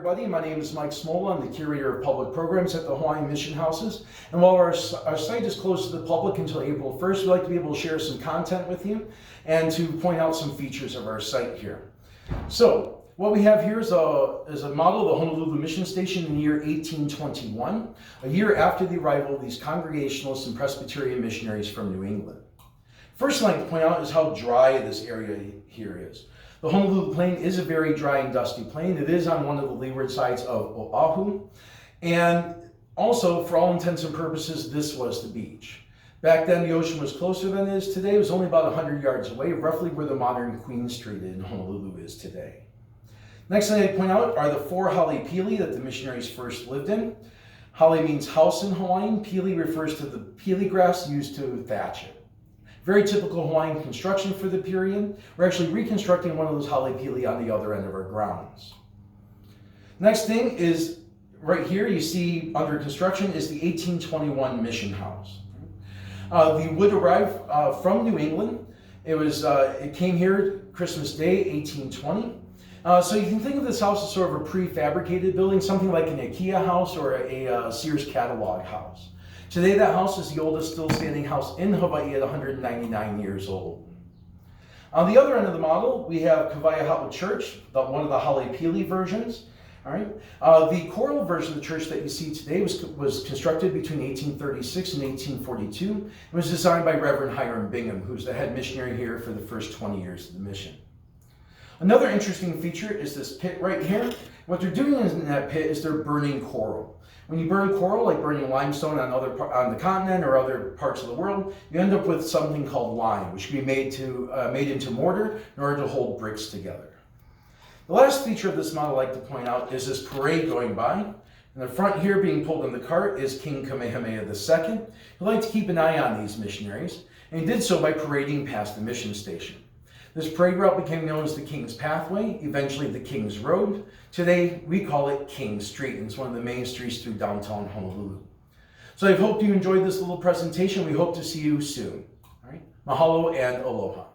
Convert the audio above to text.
everybody. My name is Mike Smola. I'm the Curator of Public Programs at the Hawaiian Mission Houses. And while our site is closed to the public until April 1st, we'd like to be able to share some content with you and to point out some features of our site here. So, what we have here is a model of the Honolulu Mission Station in the year 1821, a year after the arrival of these Congregationalist and Presbyterian missionaries from New England. First thing I'd like to point out is how dry this area here is. The Honolulu Plain is a very dry and dusty plain. It is on one of the leeward sides of Oahu. And also, for all intents and purposes, this was the beach. Back then, the ocean was closer than it is today. It was only about 100 yards away, roughly where the modern Queen Street in Honolulu is today. Next thing I'd point out are the 4 hale pili that the missionaries first lived in. Hale means house in Hawaiian. Pili refers to the pili grass used to thatch it. Very typical Hawaiian construction for the period. We're actually reconstructing one of those hale pili on the other end of our grounds. Next thing is, right here you see under construction is the 1821 Mission House. The wood arrived from New England. It came here Christmas Day, 1820. So you can think of this house as sort of a prefabricated building, something like an IKEA house or a Sears catalog house. Today, that house is the oldest still standing house in Hawaii at 199 years old. On the other end of the model, we have Kawaiahao Church, one of the hale pili versions. All right. The choral version of the church that you see today was constructed between 1836 and 1842. It was designed by Reverend Hiram Bingham, who's the head missionary here for the first 20 years of the mission. Another interesting feature is this pit right here. What they're doing in that pit is they're burning coral. When you burn coral, like burning limestone on the continent or other parts of the world, you end up with something called lime, which can be made into mortar in order to hold bricks together. The last feature of this model I'd like to point out is this parade going by. In the front here, being pulled in the cart, is King Kamehameha II. He liked to keep an eye on these missionaries, and he did so by parading past the mission station. This parade route became known as the King's Pathway, eventually the King's Road. Today, we call it King Street, and it's one of the main streets through downtown Honolulu. So I hope you enjoyed this little presentation. We hope to see you soon. All right? Mahalo and aloha.